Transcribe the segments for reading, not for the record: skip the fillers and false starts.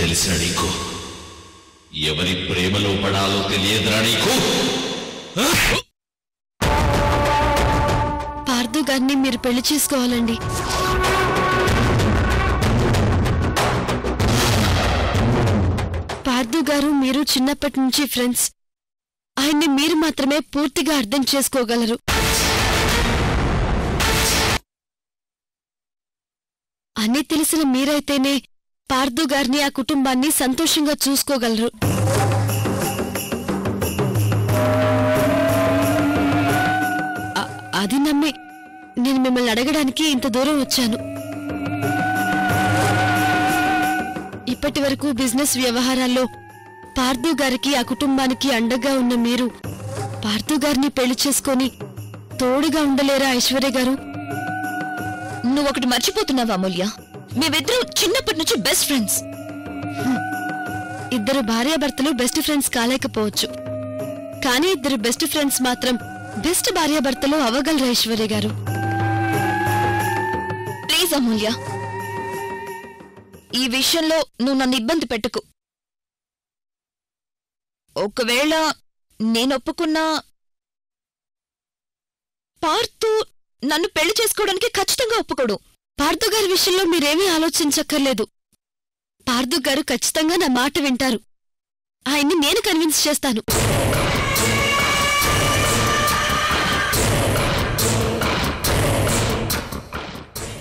తెలిసిన నీకు ఎవరి ప్రేమలో పడాలో తెలియదురా నీకు? పార్థు గారిని మీరు పెళ్లి చేసుకోవాలండి. పార్థు గారు మీరు చిన్నప్పటి నుంచి ఫ్రెండ్స్. ఆయన్ని మీరు మాత్రమే పూర్తిగా అర్థం చేసుకోగలరు. అన్నీ తెలిసిన మీరైతేనే పార్థు గారిని ఆ కుటుంబాన్ని సంతోషంగా చూసుకోగలరు. అది నమ్మి నేను మిమ్మల్ని అడగడానికి ఇంత దూరం వచ్చాను. ఇప్పటి వరకు బిజినెస్ వ్యవహారాల్లో పార్థు గారికి ఆ కుటుంబానికి అండగా ఉన్న మీరు పార్థు గారిని పెళ్లి చేసుకొని తోడుగా ఉండలేరా ఐశ్వర్య గారు? నువ్వొకటి మర్చిపోతున్నావా అమూల్య? మేమిద్దరూ చిన్నప్పటి నుంచి బెస్ట్ ఫ్రెండ్స్. ఇద్దరు భార్యాభర్తలు బెస్ట్ ఫ్రెండ్స్ కాలేకపోవచ్చు, కానీ ఇద్దరు బెస్ట్ ఫ్రెండ్స్ మాత్రం బెస్ట్ భార్యాభర్తలు అవగలరు ఐశ్వర్య గారు. ప్లీజ్ అమూల్య, ఈ విషయంలో నువ్వు నన్ను ఇబ్బంది పెట్టుకు. ఒకవేళ నేను ఒప్పుకున్నా పార్థు నన్ను పెళ్లి చేసుకోవడానికి ఖచ్చితంగా ఒప్పుకోడు. పార్థు గారి విషయంలో మీరేమీ ఆలోచించక్కర్లేదు. పార్థు గారు ఖచ్చితంగా నా మాట వింటారు. ఆయన్ని నేను కన్విన్స్ చేస్తాను.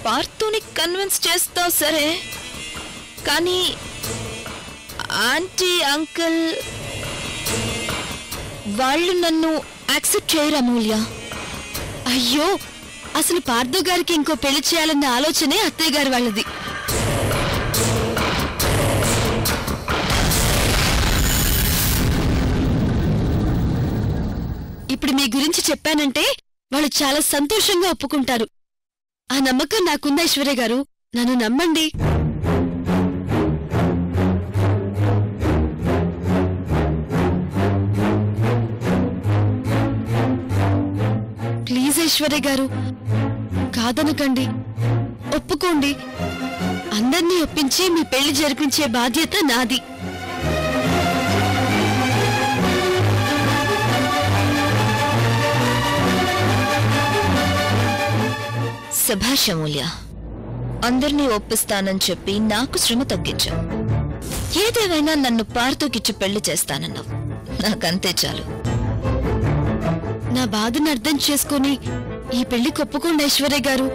పార్థుని కన్విన్స్ చేస్తా సరే, కానీ ఆంటీ అంకుల్ వాళ్ళు నన్ను యాక్సెప్ట్ చేయరు అమూల్య. అయ్యో, అసలు పార్థు గారికి ఇంకో పెళ్లి చేయాలన్న ఆలోచనే అత్తయ్య గారి వాళ్ళది. ఇప్పుడు మీ గురించి చెప్పానంటే వాళ్ళు చాలా సంతోషంగా ఒప్పుకుంటారు. ఆ నమ్మకం నాకుంది ఐశ్వర్య గారు, నన్ను నమ్మండి. ప్లీజ్ ఐశ్వర్య గారు, కాదనకండి, ఒప్పుకోండి. అందర్నీ ఒప్పించి మీ పెళ్లి జరిపించే బాధ్యత నాది. శభాష్ అమూల్య, అందర్నీ ఒప్పిస్తానని చెప్పి నాకు శ్రమ తగ్గించావు. ఏదేమైనా నన్ను పార్థుకిచ్చి పెళ్లి చేస్తానన్నావు, నాకంతే చాలు. నా బాధను అర్థం చేసుకుని ఈ పెళ్లికి ఒప్పుకోండి ఐశ్వర్య గారు.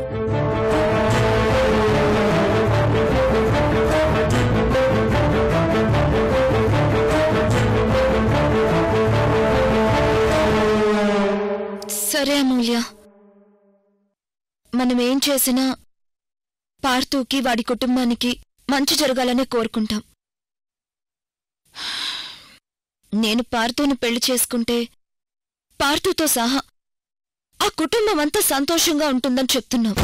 సరే అమూల్య, మనమేం చేసినా పార్థుకి వాడి కుటుంబానికి మంచి జరగాలనే కోరుకుంటాం. నేను పార్థుని పెళ్లి చేసుకుంటే పార్థుతో సహా ఆ కుటుంబం అంతా సంతోషంగా ఉంటుందని చెప్తున్నాం.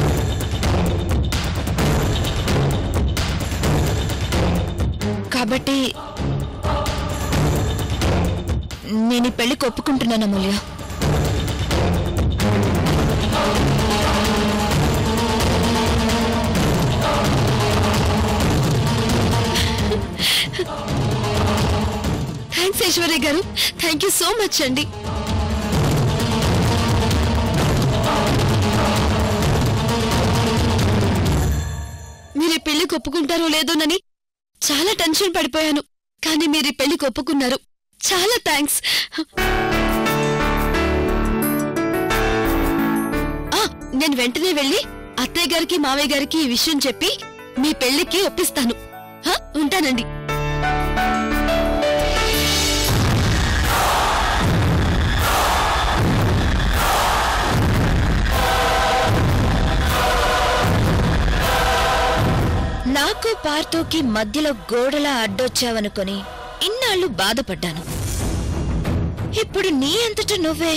కాబట్టి నేను ఈ పెళ్లికి ఒప్పుకుంటున్నాను అమూల్య. థ్యాంక్స్ ఐశ్వర్య గారు, థ్యాంక్ యూ సో మచ్ అండి. మీరు ఈ పెళ్లికి ఒప్పుకుంటారో లేదోనని చాలా టెన్షన్ పడిపోయాను, కానీ మీరు ఈ పెళ్లికి ఒప్పుకున్నారు. చాలా థ్యాంక్స్. నేను వెంటనే వెళ్ళి అత్తయ్య గారికి మావయ్య గారికి ఈ విషయం చెప్పి మీ పెళ్లికి ఒప్పిస్తాను. ఉంటానండి. నాకు పార్థుకి మధ్యలో గోడలా అడ్డొచ్చావనుకొని ఇన్నాళ్ళు బాధపడ్డాను. ఇప్పుడు నీ అంతట నువ్వే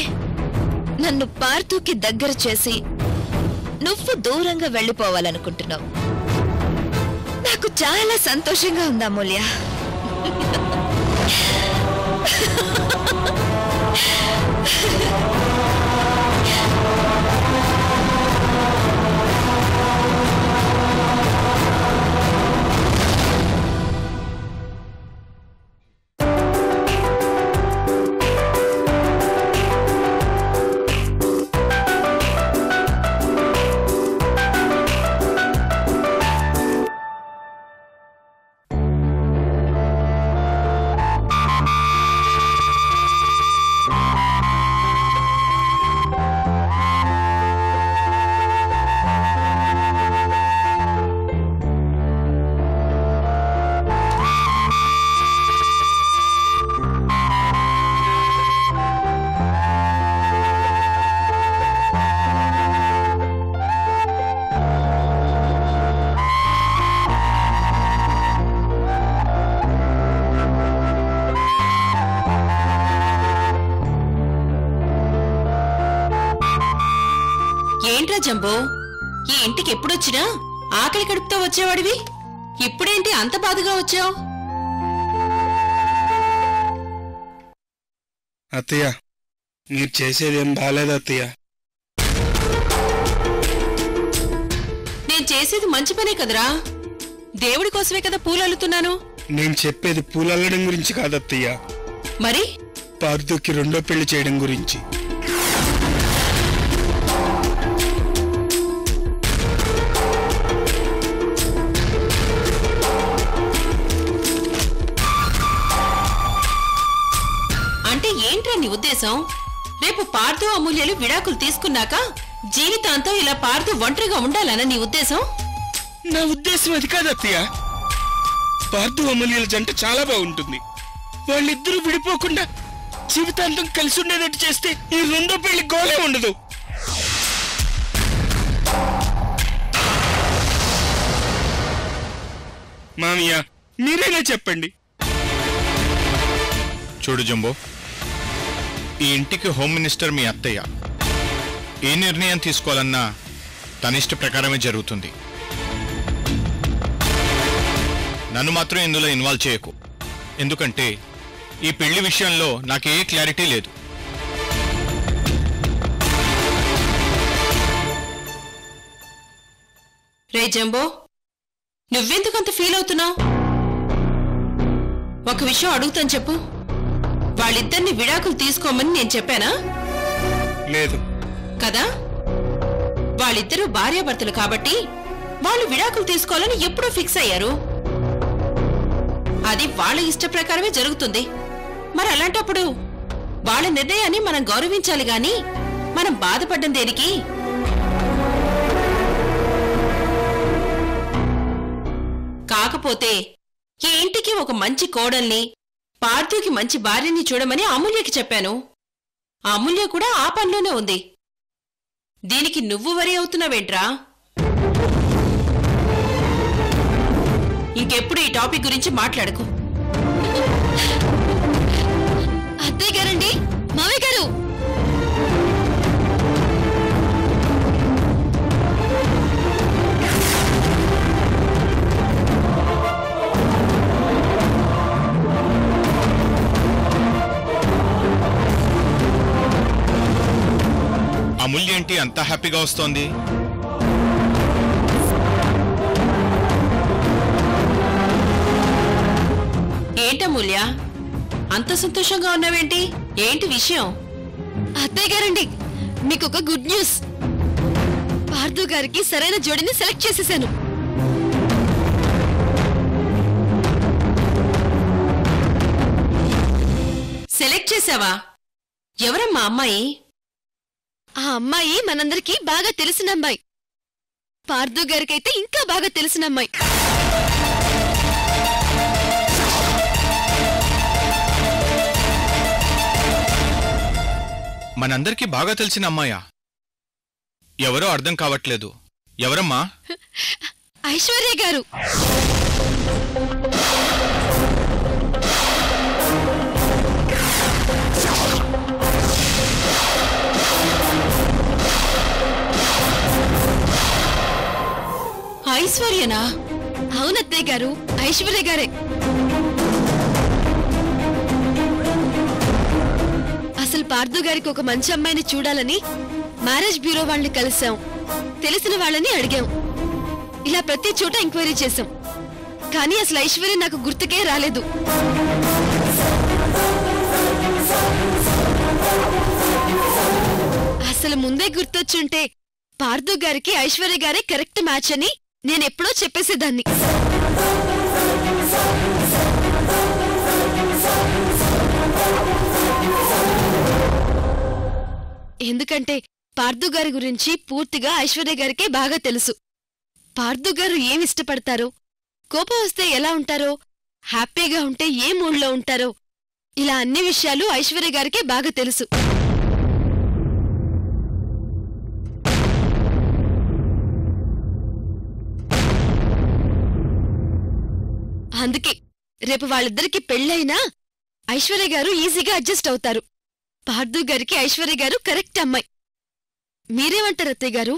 నన్ను పార్థుకి దగ్గర చేసి నువ్వు దూరంగా వెళ్ళిపోవాలనుకుంటున్నావు. నాకు చాలా సంతోషంగా ఉంది అమూల్య. జంబో, ఈ ఇంటికి ఎప్పుడొచ్చినా ఆకలి కడుపుతో వచ్చేవాడివి, ఇప్పుడేంటి అంత బాధగా వచ్చావు? అత్తయ్య, మీరు చేసేదేం బాలేదు అత్తయ్య. నేను చేసేది మంచి పనే కదరా, దేవుడి కోసమే కదా పూలు అల్లుతున్నాను. నేను చెప్పేది పూలల్లడం గురించి కాదత్తయ్య, మరి పార్థుకి రెండో పెళ్లి చేయడం గురించి. అంటే ఏంట్రా నీ ఉద్దేశం? రేపు పార్థు అమూల్యలు విడాకులు తీసుకున్నాక జీవితాంతం ఇలా పార్థు ఒంటరిగా ఉండాలన్న నీ ఉద్దేశం? నా ఉద్దేశం అది కాదు అత్తయ్య. పార్థు అమూల్యల జంట చాలా బాగుంటుంది. వాళ్ళిద్దరూ విడిపోకుండా జీవితాంతం కలిసి ఉండేటట్టు చేస్తే ఈ రెండో పెళ్లి గోలే ఉండదు. మామయ్య, మీరైనా చెప్పండి. చూడు జంబో, ఈ ఇంటికి హోమ్ మినిస్టర్ మీ అత్తయ్య. ఏ నిర్ణయం తీసుకోవాలన్నా తన ఇష్ట ప్రకారమే జరుగుతుంది. నన్ను మాత్రం ఇందులో ఇన్వాల్వ్ చేయకు, ఎందుకంటే ఈ పెళ్లి విషయంలో నాకు ఏ క్లారిటీ లేదు. రే జంబో, నువ్వెందుకంత ఫీల్ అవుతున్నావు? ఒక విషయం అడుగుతాను చెప్పు, వాళ్ళిద్దరిని విడాకులు తీసుకోమని నేను చెప్పానా? లేదు కదా? వాళ్ళిద్దరూ భార్యాభర్తలు కాబట్టి వాళ్ళు విడాకులు తీసుకోవాలని ఎప్పుడూ ఫిక్స్ అయ్యారు. అది వాళ్ళ ఇష్ట ప్రకారమే జరుగుతుంది. మరి అలాంటప్పుడు వాళ్ళ నిర్ణయాన్ని మనం గౌరవించాలి గాని మనం బాధపడ్డం దేనికి? కాకపోతే ఈ ఇంటికి ఒక మంచి కోడల్ని, పార్థుకి మంచి భార్యని చూడమని అమూల్యకి చెప్పాను. అమూల్య కూడా ఆ పనిలోనే ఉంది. దీనికి నువ్వు వరి అవుతున్నావేంట్రా? ఇంకెప్పుడు ఈ టాపిక్ గురించి మాట్లాడకు. అత్తయ్య గారండి, మామయ్య గారు. అమూల్య ఏంటి అంత హ్యాపీగా వస్తోంది? ఏంటమూల్య, అంత సంతోషంగా ఉన్నావేంటి? ఏంటి విషయం? అత్తయ్య గారండి, మీకు ఒక గుడ్ న్యూస్. పార్థు గారికి సరైన జోడిని సెలెక్ట్ చేసేసాను. సెలెక్ట్ చేసావా? ఎవరమ్మా అమ్మాయి? ఆ అమ్మాయి మనందరికీ బాగా తెలిసిన అమ్మాయి. పార్థు గారికైతే ఇంకా బాగా తెలిసిన అమ్మాయి. మనందరికీ బాగా తెలిసిన అమ్మాయా? ఎవరో అర్థం కావట్లేదు. ఎవరమ్మా? ఐశ్వర్య గారు. ఐశ్వర్యనా? అవునత్తయ్య గారు, ఐశ్వర్య గారే. అసలు పార్థు గారికి ఒక మంచి అమ్మాయిని చూడాలని మ్యారేజ్ బ్యూరో వాళ్ళని కలిసాం, తెలిసిన వాళ్ళని అడిగాం. ఇలా ప్రతి చోట ఎంక్వైరీ చేశాం. కానీ అసలు ఐశ్వర్య నాకు గుర్తుకే రాలేదు. అసలు ముందే గుర్తొచ్చుంటే పార్థు గారికి ఐశ్వర్య గారే కరెక్ట్ మ్యాచ్ అని నేనెప్పుడో చెప్పేసేదాన్ని. ఎందుకంటే పార్థు గారి గురించి పూర్తిగా ఐశ్వర్య గారికే బాగా తెలుసు. పార్థు గారు ఏమిష్టపడతారో, కోపం వస్తే ఎలా ఉంటారో, హ్యాపీగా ఉంటే ఏ మూడ్లో ఉంటారో, ఇలా అన్ని విషయాలు ఐశ్వర్య గారికే బాగా తెలుసు. అందుకే రేపు వాళ్ళిద్దరికి పెళ్ళైనా ఐశ్వర్య గారు ఈజీగా అడ్జస్ట్ అవుతారు. పార్థు గారికి ఐశ్వర్య గారు కరెక్ట్ అమ్మాయి. మీరేమంటారు అత్తయ్య గారు?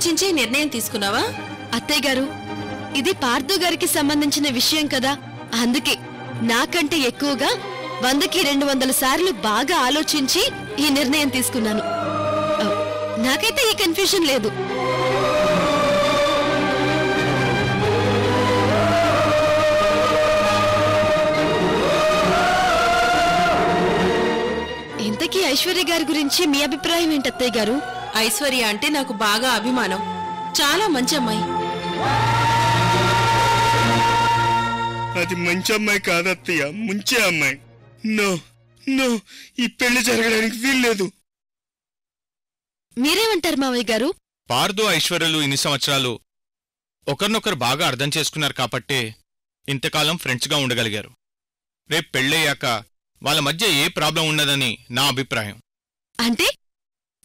ఆలోచించే నిర్ణయం తీసుకున్నావా? అత్తయ్య గారు, ఇది పార్థు గారికి సంబంధించిన విషయం కదా, అందుకే నాకంటే ఎక్కువగా 100కి 200 సార్లు బాగా ఆలోచించి ఈ నిర్ణయం తీసుకున్నాను. నాకైతే ఈ కన్ఫ్యూజన్ లేదు. ఇంతకీ ఐశ్వర్య గారి గురించి మీ అభిప్రాయం ఏంటి అత్తయ్య గారు? ఐశ్వర్య అంటే నాకు బాగా అభిమానం. చాలా మంచి అమ్మాయి. అది మంచి అమ్మాయి కాదత్తయ్య, ముంచే అమ్మాయి. నో నో, ఈ పెళ్లి జరగడానికి వీల్లేదు. మీరేమంటారు మావయ్య గారు? పార్దు ఐశ్వర్యలు ఇన్ని సంవత్సరాలు ఒకరినొకరు బాగా అర్థం చేసుకున్నారు కాబట్టే ఇంతకాలం ఫ్రెండ్స్గా ఉండగలిగారు. రేపు పెళ్ళయ్యాక వాళ్ళ మధ్య ఏ ప్రాబ్లం ఉండదని నా అభిప్రాయం. అంటే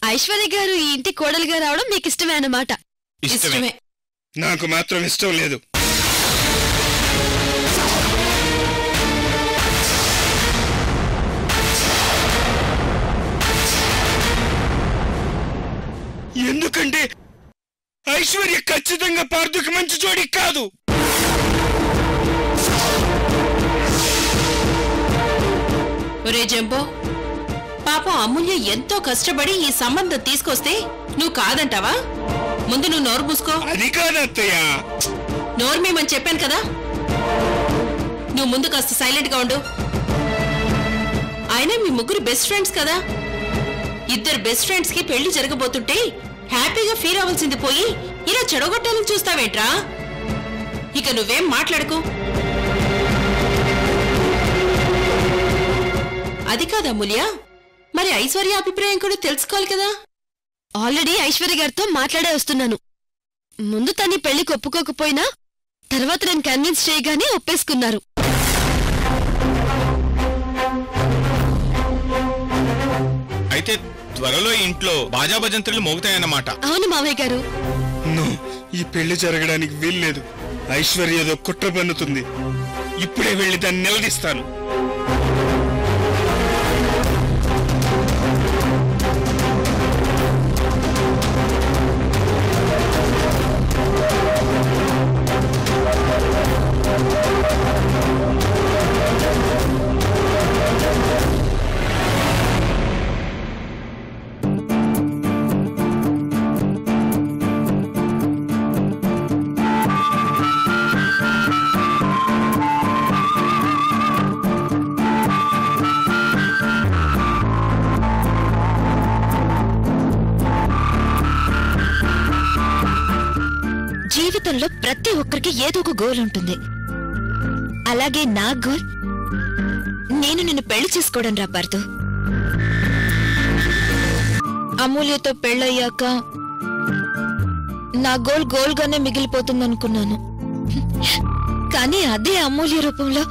ఐశ్వర్య గారు ఈ ఇంటి కోడలుగా రావడం మీకు ఇష్టమే అన్నమాట? ఇష్టమే. నాకు మాత్రం ఇష్టం లేదు. ఎందుకంటే ఐశ్వర్య ఖచ్చితంగా పార్థుకి మంచి జోడి కాదు. ఒరే జంబో, పాపం అమూల్య ఎంతో కష్టపడి ఈ సంబంధం తీసుకొస్తే నువ్వు కాదంటావా? ముందు నువ్వు నోరు మూసుకో. అది కాదు అత్తయ్య. నోరు మేమని చెప్పాను కదా, నువ్వు ముందు కాస్త సైలెంట్ గా ఉండు. అయినా మీ ముగ్గురు బెస్ట్ ఫ్రెండ్స్ కదా, ఇద్దరు బెస్ట్ ఫ్రెండ్స్ కి పెళ్లి జరగబోతుంటే హ్యాపీగా ఫీల్ అవ్వాల్సింది పోయి ఇలా చెడగొట్టాలని చూస్తావేంట్రా? ఇక నువ్వేం మాట్లాడుకో. అది కాదు అమూల్య, మరి ఐశ్వర్య అభిప్రాయం కూడా తెలుసుకోవాలి కదా. ఆల్రెడీ ఐశ్వర్య గారితో మాట్లాడే వస్తున్నాను. ముందు తని పెళ్లికి ఒప్పుకోకపోయినా తర్వాత నేను కన్విన్స్ చేయగానే ఒప్పేసుకున్నారు. అయితే త్వరలో ఇంట్లో బాజా భజంత్రులు మోగుతాయన్నమాట. అవును మావయ్య గారు. నో, ఈ పెళ్లి జరగడానికి వీల్లేదు. ఐశ్వర్య ఏదో కుట్ర పన్నుతుంది. ఇప్పుడే వెళ్లి దాన్ని నిలదీస్తాను. జీవితంలో ప్రతి ఒక్కరికి ఏదో ఒక గోల్ ఉంటుంది. అలాగే నా గోల్ నేను నిన్ను పెళ్లి చేసుకోవడం రా పార్థు. అమూల్యతో పెళ్ళయ్యాక నా గోల్ గోల్గానే మిగిలిపోతుందనుకున్నాను. కానీ అదే అమూల్య రూపంలో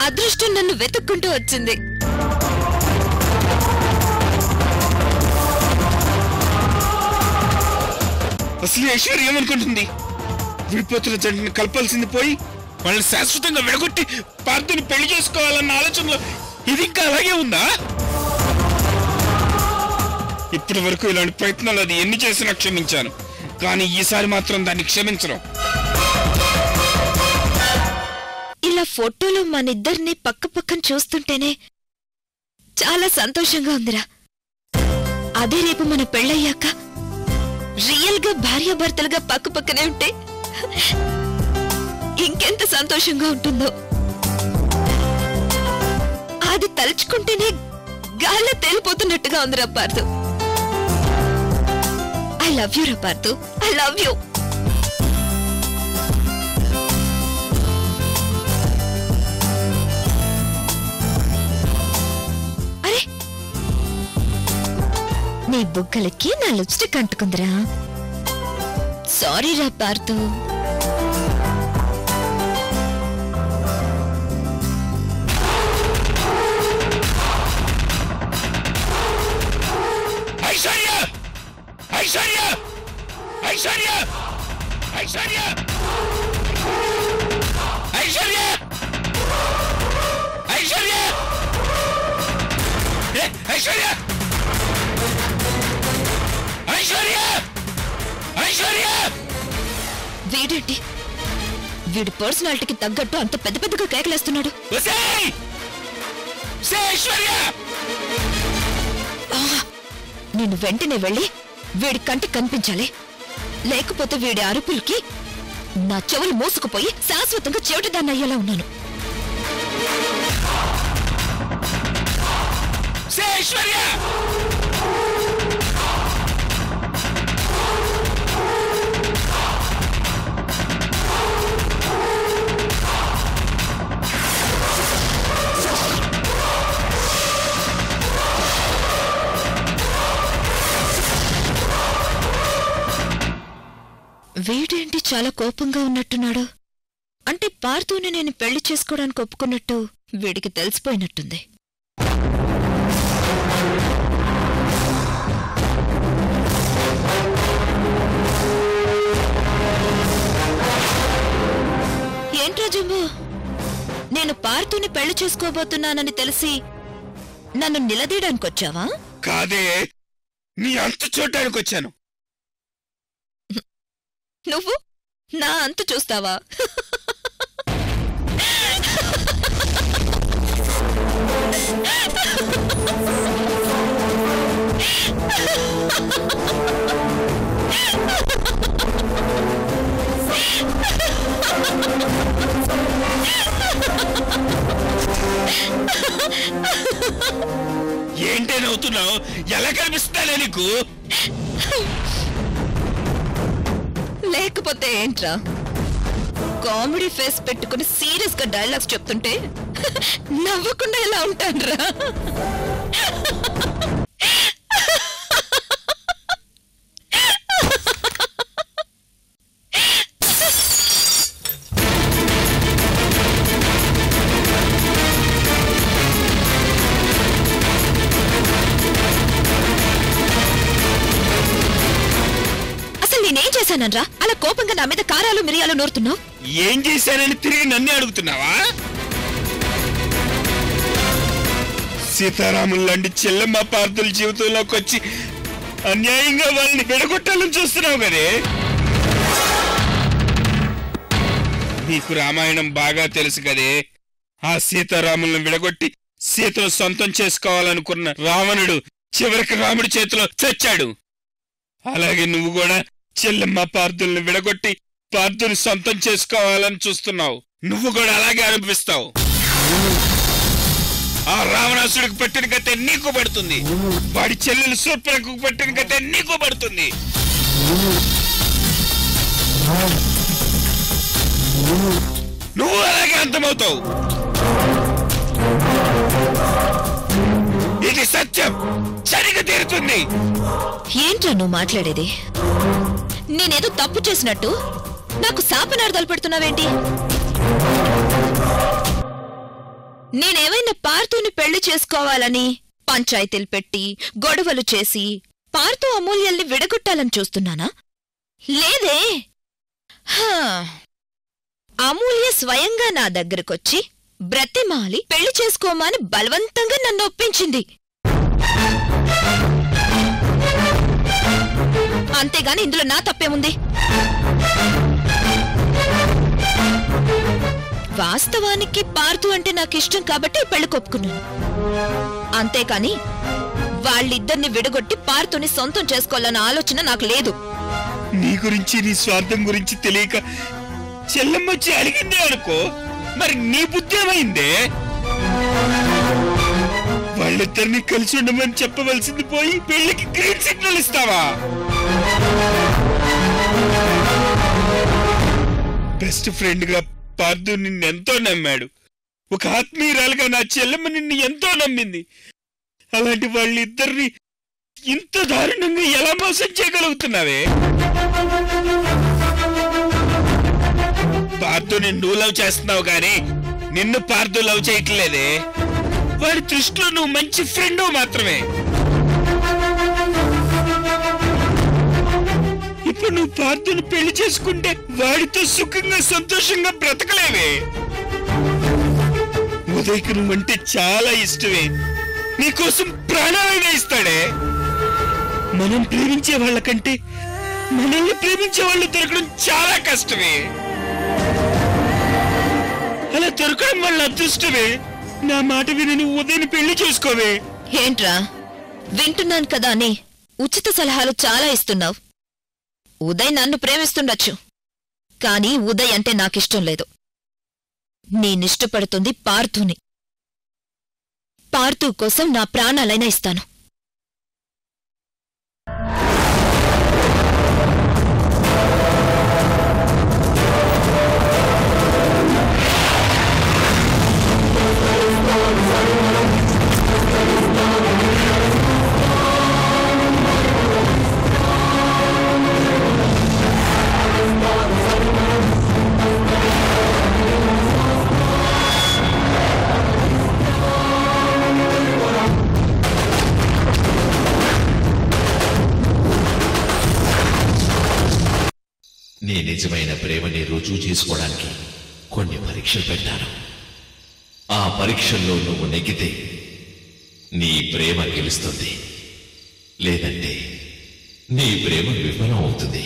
అదృష్టం నన్ను వెతుక్కుంటూ వచ్చింది. అసలు ఐశ్వర్య ఏమనుకుంటుంది? విడిపోతున్న జంటని కలపాల్సింది పోయి వాళ్ళని శాశ్వతంగా విడగొట్టి పార్థుని పెళ్లి చేసుకోవాలన్న ఆలోచనలో ఇది ఇంకా అలాగే ఉందా? ఇప్పటి వరకు ఇలాంటి ప్రయత్నాలు అది ఎన్ని చేసినా క్షమించాను, కానీ ఈసారి మాత్రం దాన్ని క్షమించను. ఇలా ఫోటోలో మనిద్దరిని పక్క పక్కన చూస్తుంటేనే చాలా సంతోషంగా ఉందిరా. అదే రేపు మన పెళ్ళయ్యాక రియల్ గా భార్యాభర్తలుగా పక్క పక్కనే ఉంటే ఇంకెంత సంతోషంగా ఉంటుందో. అది తలుచుకుంటేనే గాల్లో తేలిపోతున్నట్టుగా ఉందిరా పార్థు. ఐ లవ్ యూ రా పార్థు, ఐ లవ్ యూ. అరే, నీ బుగ్గలకి నా లిప్స్టిక్ అంటుకుందిరా. సారీ రా పార్థు. ఐశ్వర్య! ఐశ్వర్య! ఐశ్వర్య! ఐశ్వర్య! ఐశ్వర్య! ఐశ్వర్య! ఐశ్వర్య! ఐశ్వర్య! వీడేంటి వీడి పర్సనాలిటీకి తగ్గట్టు అంత పెద్ద పెద్దగా కేకలేస్తున్నాడు. నేను వెంటనే వెళ్ళి వీడి కంటికి కనిపించాలి. లేకపోతే వీడి అరుపులకి నా చెవులు మోసుకుపోయి శాశ్వతంగా చెవిటిదాన్ని అయ్యేలా ఉన్నాను. వీడేంటి చాలా కోపంగా ఉన్నట్టున్నాడు. అంటే పార్థుని నేను పెళ్లి చేసుకోవడానికి ఒప్పుకున్నట్టు వీడికి తెలిసిపోయినట్టుంది. ఏంట్రా జంబు, నేను పార్థుని పెళ్లి చేసుకోబోతున్నానని తెలిసి నన్ను నిలదీయడానికొచ్చావా? కాదే, నీ అంత చూడటానికి వచ్చాను. నువ్వు నా అంతు చూస్తావా? ఏంటే నవ్వుతున్నావు? ఎలా కనిపిస్తానే నీకు? లేకపోతే ఏంట్రా, కామెడీ ఫేస్ పెట్టుకుని సీరియస్ గా డైలాగ్స్ చెప్తుంటే నవ్వకుండా ఎలా ఉంటాన్రా? నేనేం చేశానరా అలా కోపంగా నా మీద కారాలు మిరియాలు నూరుతున్నావు? ఏం చేశానని తిరిగి నన్నే అడుగుతున్నావా? సీతారాముల్లాంటి చెల్లెమ్మ పార్థుల జీవితంలోకి వచ్చి అన్యాయంగా వాళ్ళని విడగొట్టాలని చూస్తున్నావు కదే. నీకు రామాయణం బాగా తెలుసు కదే. ఆ సీతారాములను విడగొట్టి సీతను సొంతం చేసుకోవాలనుకున్న రావణుడు చివరికి రాముడి చేతిలో చచ్చాడు. అలాగే నువ్వు కూడా చెల్లెమ్మ పార్థుల్ని విడగొట్టి పార్థుని సొంతం చేసుకోవాలని చూస్తున్నావు. నువ్వు కూడా అలాగే అనుభవిస్తావు. ఆ రావణాసుడికి పెట్టిన గతే నీకు పడుతుంది. వాడి చెల్లెలు శూర్పణఖకు పెట్టిన గతే నీకు పడుతుంది. నువ్వు అలాగే అంతమవుతావు. ఇది సత్యం, సరిగా తీరుతుంది. ఏంట్రా నువ్వు మాట్లాడేది? నేనేదో తప్పు చేసినట్టు నాకు శాపనార్థాలు పెడుతున్నావేంటి? నేనేమైనా పార్థుని పెళ్లి చేసుకోవాలని పంచాయతీలు పెట్టి గొడవలు చేసి పార్థు అమూల్యల్ని విడగొట్టాలని చూస్తున్నానా? లేదే. అమూల్య స్వయంగా నా దగ్గరకొచ్చి బ్రతిమాలి పెళ్లి చేసుకోమని బలవంతంగా నన్ను ఒప్పించింది. అంతేగాని ఇందులో నా తప్పేముంది? వాస్తవానికి పార్థు అంటే నాకిష్టం కాబట్టి పెళ్లి కొప్పుకున్నాను. అంతేకాని వాళ్ళిద్దరిని విడగొట్టి పార్థుని సొంతం చేసుకోవాలన్న ఆలోచన నాకు లేదు. నీ గురించి నీ స్వార్థం గురించి తెలియక చెల్లెమ్మొచ్చి అడిగిందే అనుకో, మరి నీ బుద్ధి ఏమైందే? వాళ్ళిద్దరిని కలిసి ఉండమని చెప్పవలసింది పోయి పెళ్లికి గ్రీన్ సిగ్నల్ ఇస్తావా? బెస్ట్ ఫ్రెండ్ గా పార్థు నిన్నెంతో నమ్మాడు. ఒక ఆత్మీయురాలుగా నా చెల్లెమ్మ నిన్ను ఎంతో నమ్మింది. అలాంటి వాళ్ళిద్దరిని ఇంత దారుణంగా ఎలా మోసం చేయగలుగుతున్నావే? పార్థుని నువ్వు లవ్ చేస్తున్నావు గాని నిన్ను పార్థు లవ్ చేయట్లేదే. వాడి దృష్టిలో నువ్వు మంచి ఫ్రెండ్ మాత్రమే. ఇప్పుడు నువ్వు పార్థుని పెళ్లి చేసుకుంటే వాడితో సుఖంగా సంతోషంగా బ్రతకలేవే. ఉదయ్కి నువ్వంటే చాలా ఇష్టమే. నీకోసం ప్రాణాలైనా ఇస్తాడే. మనం ప్రేమించే వాళ్ళకంటే మనల్ని ప్రేమించే వాళ్ళు దొరకడం చాలా కష్టమే. అలా దొరకడం వాళ్ళ అదృష్టమే. నా మాట విని నువ్వు ఉదయం పెళ్లి చేసుకోవే. ఏంట్రా వింటున్నాను కదా అని ఉచిత సలహాలు చాలా ఇస్తున్నావు. ఉదయ్ నన్ను ప్రేమిస్తుండొచ్చు, కానీ ఉదయ్ అంటే నాకిష్టం లేదు. నేనిష్టపడుతుంది పార్థుని. పార్థు కోసం నా ప్రాణాలైనా ఇస్తాను. నీ నిజమైన ప్రేమని రుజువు చేసుకోవడానికి కొన్ని పరీక్షలు పెట్టాను. ఆ పరీక్షల్లో నువ్వు నెగ్గితే నీ ప్రేమ గెలుస్తుంది, లేదంటే నీ ప్రేమ విఫలం అవుతుంది.